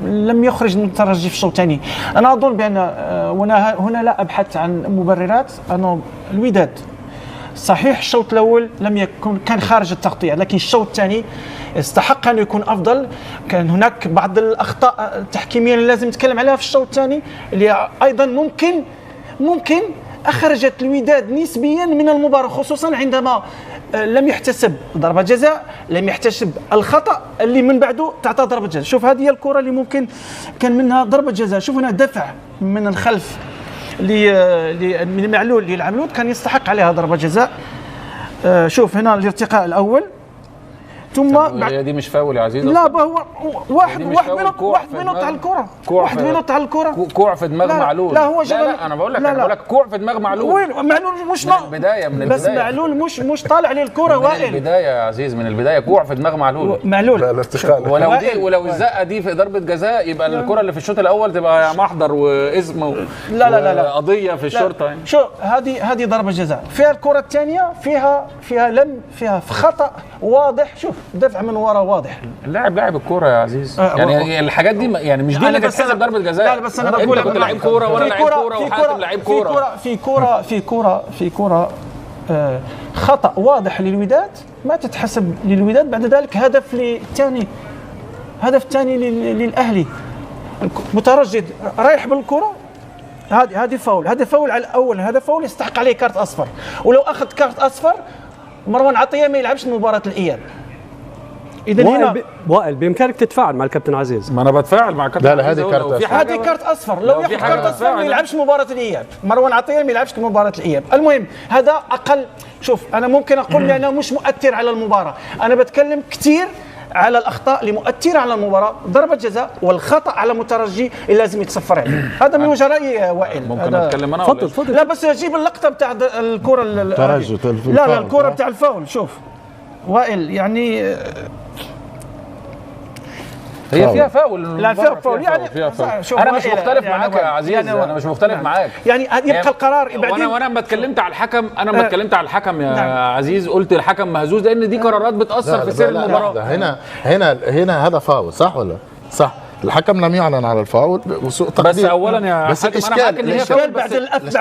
لم يخرج من الترجي في الشوط الثاني. انا اظن بان هنا لا ابحث عن مبررات. انا الوداد صحيح الشوط الاول لم يكن كان خارج التغطيه، لكن الشوط الثاني استحق ان يكون افضل. كان هناك بعض الاخطاء التحكيميه اللي لازم نتكلم عليها في الشوط الثاني، اللي ايضا ممكن اخرجت الوداد نسبيا من المباراه، خصوصا عندما لم يحتسب ضربه جزاء، لم يحتسب الخطا اللي من بعده تعطى ضربه جزاء. شوف هذه هي الكره اللي ممكن كان منها ضربه جزاء. شوف هنا دفع من الخلف من معلول للعملود، كان يستحق عليها ضربه جزاء. شوف هنا الارتقاء الاول، ثم هي دي مش فاول يا عزيز؟ لا هو واحد بينط على الكره، واحد بينط على الكره، كوع في دماغ معلول. لا هو لا انا بقول لك كوع في دماغ معلول. وين معلول؟ مش من البدايه بس معلول مش طالع عليه الكره وائل. من البدايه يا عزيز، من البدايه كوع في دماغ معلول. ولو الزقه دي في ضربه جزاء يبقى الكره اللي في الشوط الاول تبقى محضر واسم لا قضيه في الشرطه يعني. شو هذه ضربه جزاء. فيها الكره الثانيه فيها خطا واضح. شوف دفع من وراء واضح. اللاعب لاعب الكوره يا عزيز. يعني الحاجات دي يعني مش دي اللي تتحسب ضربه جزاء. لا بس انا بقول انت كنت لعيب كوره وانا لعيب كوره وحاتم لعيب كوره. في كوره خطا واضح للوداد ما تتحسب للوداد. بعد ذلك هدف الثاني للاهلي، مترجد رايح بالكره. هذه فاول، هذا فاول على الاول، هذا فاول يستحق عليه كارت اصفر. ولو اخذ كارت اصفر مروان عطيه ما يلعبش مباراه الاياب. اذا هنا وائل بامكانك تتفاعل مع الكابتن عزيز. ما انا بتفاعل مع الكابتن. لا هذه كارت اصفر، هذه كارت اصفر. لو ياخذ كارت اصفر ما يلعبش مباراه الاياب. مروان عطيه ما يلعبش مباراه الاياب. المهم هذا اقل. شوف انا ممكن اقول لانه مش مؤثر على المباراه، انا بتكلم كثير على الاخطاء اللي مؤثره على المباراه. ضربه جزاء والخطا على مترجي اللي لازم يتصفر عليه. هذا من وجه رايي وائل. ممكن اتكلم انا؟ تفضل. لا بس جيب اللقطه بتاع الكره لا الكره بتاع الفاول. شوف وائل يعني هي فيها فاول. لا فيها فاول يعني. انا مش مختلف معاك يا عزيز، انا مش مختلف معاك. يعني يبقى القرار بعدين. وانا لما اتكلمت على الحكم، يا عزيز قلت الحكم مهزوز لان دي قرارات بتاثر في سير المباراه. هنا هذا فاول صح ولا صح؟ الحكم لم يعلن على الفاول وسوء تقدير. بس اولا يا بس الاشكال بعد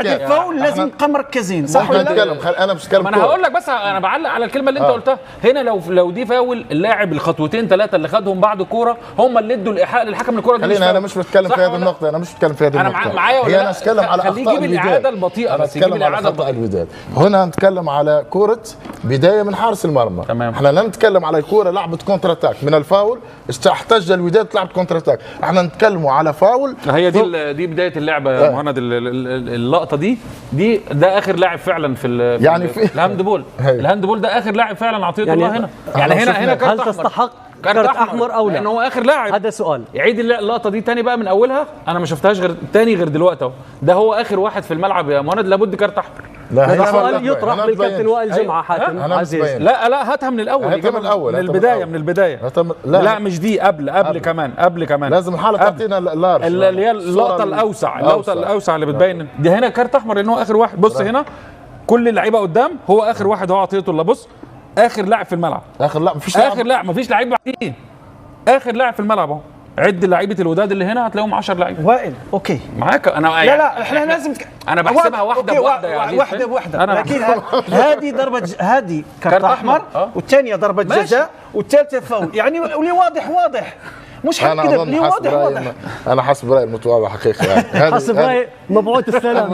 الفاول لازم نبقى مركزين صح ولا لا؟ انا مش بتكلم. انا هقول لك بس انا بعلق على الكلمه اللي انت قلتها. هنا لو دي فاول، اللاعب الخطوتين ثلاثه اللي خدهم بعد كوره هم اللي ادوا الايحاء للحكم الكوره. خلينا انا مش بتكلم في هذه النقطه، انا معايا ولا انا اتكلم على اخطاء الوداد. خليه يجيب الاعاده البطيئه، بس يجيب الاعاده الوداد. هنا نتكلم على كوره بدايه من حارس المرمى. احنا لا نتكلم على كوره لعبت كونتر اتاك من الفاول، احتج الوداد لعبت كونتر اتاك. احنا نتكلموا على فاول. هي دي بدايه اللعبه يا مهند. اللقطه دي ده اخر لاعب فعلا في يعني في الهاندبول ده اخر لاعب فعلا عطيته الله هنا. يعني هنا هل تستحق كارت احمر او لا؟ لانه هو اخر لاعب. هذا سؤال. يعيد اللقطه دي تاني بقى من اولها. انا ما شفتهاش غير دلوقتي اهو. ده هو اخر واحد في الملعب يا مهند، لابد كارت احمر. هذا سؤال يطرح من الكابتن وائل جمعه حاتم عزيز. لا هاتها من الاول، من البدايه. لا مش دي، قبل كمان لازم الحاله تعطينا اللارج اللي هي اللقطه الاوسع اللي بتبين دي. هنا كارت احمر لان هو اخر واحد. بص هنا كل اللعيبه قدام، هو اخر واحد هو عطيته الله. بص اخر لاعب في الملعب، مفيش لعيب بعديه، اخر لاعب في الملعب اهو. عد لعيبه الوداد اللي هنا هتلاقيهم 10 لعيبه. وائل اوكي معاك انا. لا احنا لازم انا بحسبها واحده بواحده يعني. واحده لكن هذه هذه كارت احمر، والثانيه ضربه جزاء، والثالثه فاول. يعني اللي واضح مش هكذا اللي واضح. انا حسب رايي المتواضع حقيقي يعني. حسب رايي مبعوث السلام.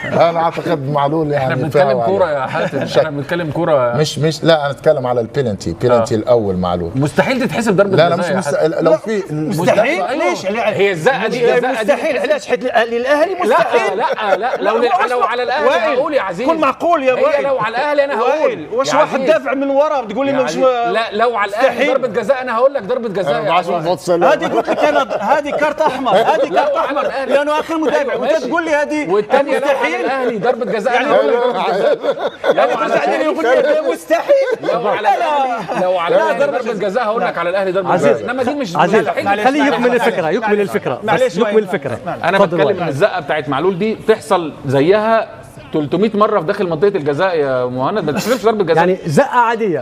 انا اعتقد معلول يعني. احنا بنتكلم كوره يا حاتم، احنا بنتكلم كوره مش لا انا اتكلم على البينالتي الاول معلول. مستحيل تتحسب ضربه جزاء. لا مش لو في مستحيل. ليش هي الزقه دي مستحيل؟ علاش؟ حيت للاهلي مستحيل. لا لو على الاهلي هقول يا عزيز. كن معقول يا وائل. لو على الاهلي انا هقول واش واحد دافع من ورا بتقول لي مش. لا لو على الاهلي ضربه جزاء انا هقول لك ضربه جزاء. هذه قلت لك انا هذه كارت احمر، لانه اخر مدافع، وانت تقول لي هذه والثانيه مستحيل. الاهلي ضربه جزاء يعني مستحيل. لو على الاهلي ضربه جزاء هقول لك على الاهلي ضربه جزاء، انما دي مش مستحيل. خليه يكمل الفكره. انا بتكلم ان الزقه بتاعت معلول دي تحصل زيها 300 مره في داخل منطقه الجزاء يا مهند. ما تحسبش ضربه جزاء يعني زقه عاديه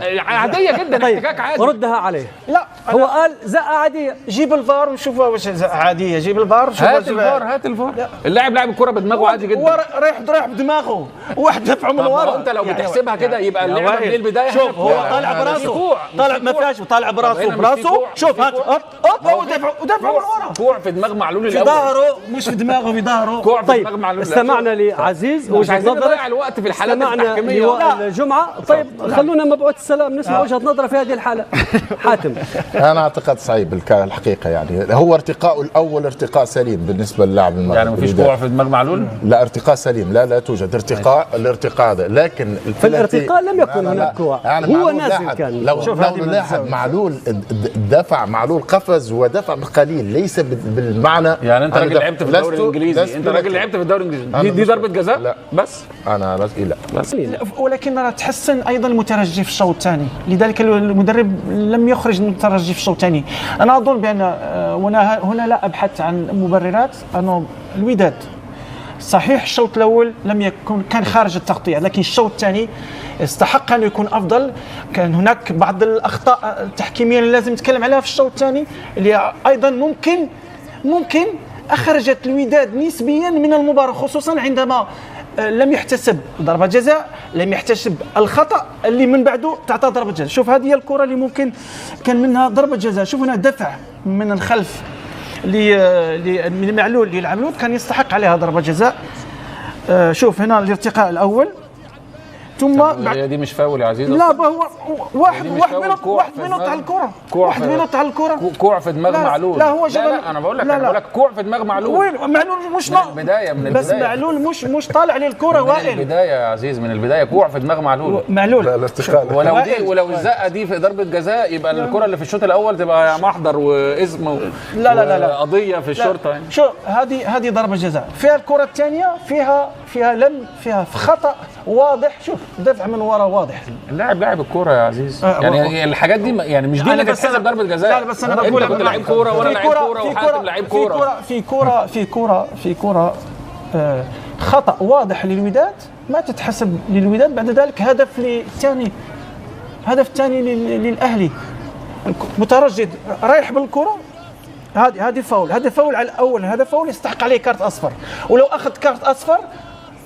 جدا. طيب احتكاك عادي. ردها عليه. لا هو قال زقه عاديه. جيب الفار ونشوفها واش عاديه. جيب الفار هات الفار هات الفار. اللاعب لاعب الكره بدماغه عادي جدا. هو رايح بدماغه واحد دفعه من ورا. انت لو بتحسبها كده يبقى اللعبه من البدايه. شوف هو طالع براسه، طالع ما فيهاش، طالع براسه. شوف هات هو ودفعه من ورا. كوع في دماغ معلول الاول، في ظهره مش في دماغه، في ظهره. كوع في دماغ معلول. استمعنا لعزيز وجهه نظره. نضيع الوقت في الحالات التحكيميه. استمعنا لجمعه. طيب خلونا مبعوث السلام نسمع وجهه نظره في هذه الحاله. حاتم. انا اعتقد صعيب الحقيقه، يعني هو ارتقاء الاول ارتقاء سليم بالنسبه للاعب المغربي. يعني مفيش كوع في دماغ معلول؟ لا ارتقاء سليم، لا توجد ارتقاء. الارتقاء هذا، لكن في الارتقاء لم يكن هناك كوع، هو نازل كان. لو لاعب معلول دفع، معلول قفز ودفع قليل، ليس بالمعنى. يعني انت راجل لعبت في الدوري الانجليزي، انت راجل لعبت في الدوري الانجليزي، دي ضربه جزاء؟ لا بس انا لا بس. ولكن راه تحسن ايضا المترجي في الشوط الثاني، لذلك المدرب لم يخرج المترجي في الشوط الثاني. انا اظن بان هنا لا ابحث عن مبررات. انه الوداد صحيح الشوط الاول لم يكن، كان خارج التغطيه، لكن الشوط الثاني استحق ان يكون افضل. كان هناك بعض الاخطاء التحكيميه اللي لازم نتكلم عليها في الشوط الثاني، اللي ايضا ممكن اخرجت الوداد نسبيا من المباراه، خصوصا عندما لم يحتسب ضربه جزاء، لم يحتسب الخطا اللي من بعده تعطى ضربه جزاء. شوف هذه الكره اللي ممكن كان منها ضربه جزاء. شوف هنا دفع من الخلف من معلول للعملود، كان يستحق عليها ضربه جزاء. شوف هنا الارتقاء الاول، ثم هي دي مش فاول يا عزيز؟ لا هو واحد بينط على الكره، واحد بينط على الكره. كوع في دماغ معلول. لا هو لا انا بقول لك كوع في دماغ معلول. وين معلول؟ مش من البدايه بس معلول مش طالع عليه الكره. وائل من البدايه يا عزيز، من البدايه كوع في دماغ معلول. لا الارتقاء. ولو الزقه دي في ضربه جزاء يبقى الكره اللي في الشوط الاول تبقى محضر واسم لا قضيه في الشرطه يعني. شوف هذه ضربه جزاء. فيها الكره الثانيه فيها خطا واضح. شوف دفع من ورا واضح. اللاعب لاعب الكوره يا عزيز. يعني الحاجات دي يعني مش دي اللي تتحسب ضربه جزاء. لا بس انا بقول انت كنت لعيب كوره وانا لعيب كوره وحاتم لعيب كوره. في كوره خطا واضح للوداد ما تتحسب للوداد. بعد ذلك هدف الثاني للاهلي. مترجد رايح بالكره، هذه فاول. هذا فاول على الاول، هذا فاول يستحق عليه كارت اصفر. ولو اخذ كارت اصفر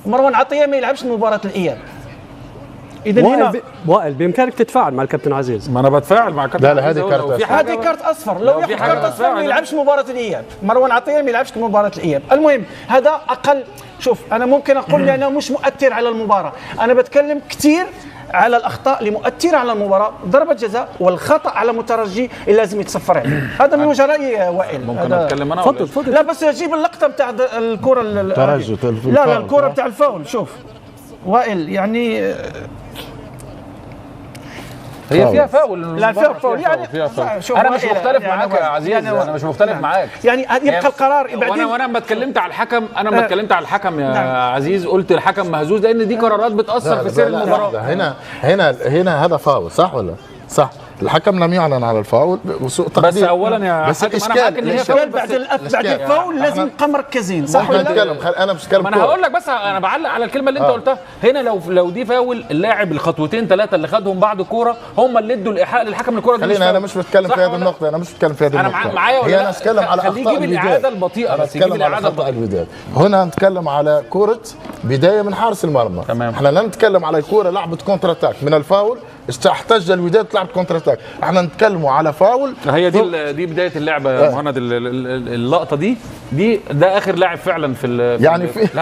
مروان عطيه ما يلعبش مباراه الاياب. اذا هنا وائل بامكانك تتفاعل مع الكابتن عزيز. ما انا بتفاعل مع الكابتن. لا هذه كارت اصفر. هذه كارت اصفر. لو ياخذ كارت اصفر ما يلعبش مباراه الاياب. مروان عطيه ما يلعبش مباراه الاياب. المهم هذا اقل. شوف انا ممكن اقول لانه مش مؤثر على المباراه، انا بتكلم كثير على الاخطاء اللي مؤثره على المباراه. ضربه جزاء والخطا على مترجي اللي لازم يتصفر عليه. هذا من وجه رايي وائل. ممكن اتكلم انا؟ تفضل. لا بس جيب اللقطه بتاع الكره لا الكره بتاع الفاول. شوف وائل يعني هي فيها فاول. لا فيها فاول يعني. انا مش مختلف معاك يا عزيز، انا مش مختلف معاك. يعني يبقى القرار بعدين. وانا لما اتكلمت على الحكم، انا اتكلمت على الحكم يا عزيز، قلت الحكم مهزوز لان دي قرارات بتاثر في سير المباراه. هنا هذا فاول صح ولا صح؟ الحكم لم يعلن على الفاول وسوء تقدير. بس اولا يا بس حاتم انا معاك ان هي فاول. بعد الفاول لازم نبقى مركزين صح ولا لا؟ انا مش بتكلم. انا هقول لك بس انا بعلق على الكلمه اللي انت قلتها. هنا لو دي فاول، اللاعب الخطوتين ثلاثه اللي خدهم بعد الكوره هم اللي ادوا الايحاء للحكم الكوره. خلينا انا مش بتكلم في هذه النقطه، انا معايا ولا انا اتكلم على اخطاء الوداد. خليه يجيب الاعاده البطيئه، بس يجيب الاعاده الوداد. هنا نتكلم على كره بدايه من حارس المرمى. احنا لا نتكلم على كوره لعبه كونتر اتاك من الفاول احتج الوداد تلعب كونتر اتاك. احنا نتكلموا على فاول. هي دي بدايه اللعبه يا مهند. اللقطه دي ده اخر لاعب فعلا في يعني في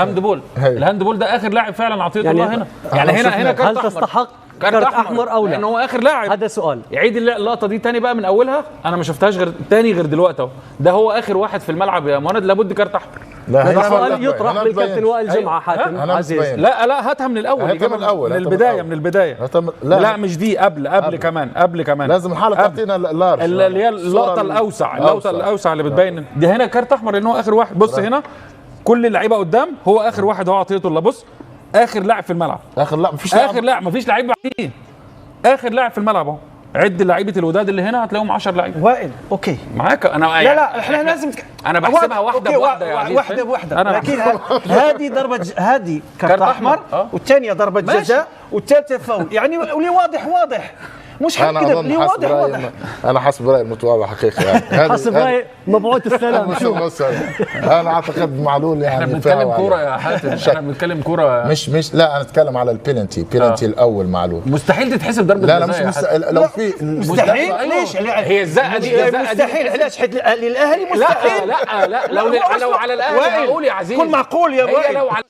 الهاندبول ده اخر لاعب فعلا عطيه الله هنا. يعني هنا كارت هل احمر. تستحق كارت احمر او لا؟ لانه هو اخر لاعب. هذا سؤال. يعيد اللقطه دي تاني بقى من اولها. انا ما شفتهاش غير دلوقتي اهو. ده هو اخر واحد في الملعب يا مهند، لابد كارت احمر. هذا سؤال يطرح للكابتن وائل جمعه. حاتم عزيز لا هاتها من الاول. من البدايه. لا مش دي، قبل كمان لازم الحاله تعطينا اللي هي اللقطه الاوسع اللي بتبين دي. هنا كارت احمر لان هو اخر واحد. بص هنا كل اللعيبه قدام، هو اخر واحد هو عطيته الله. بص اخر لاعب في الملعب. مفيش لعيب بعديه. اخر لاعب في الملعب اهو. عد لعيبه الوداد اللي هنا هتلاقيهم 10 لعيبه. وائل اوكي معاك انا. لا احنا لازم انا بحسبها واحده بواحده يعني. واحده لكن هذه ضربه هذه كارت احمر، والثانيه ضربه جزاء، والثالثه فاول يعني. واللي واضح مش حنكذب اللي واضح واضح. انا حسب رايي المتواضع حقيقي يعني حسب رايي مبعوث السلام. انا اعتقد معلول يعني. احنا بنتكلم كوره يا حاتم، احنا بنتكلم كوره مش لا انا اتكلم على البينالتي الاول معلول. مستحيل تتحسب ضربه جزاء. لا مش لو في مستحيل. ليش هي الزقه دي مستحيل؟ علاش؟ حيت للاهلي مستحيل. لا لو على الاهلي اقول يا عزيز كن معقول يا هي لو على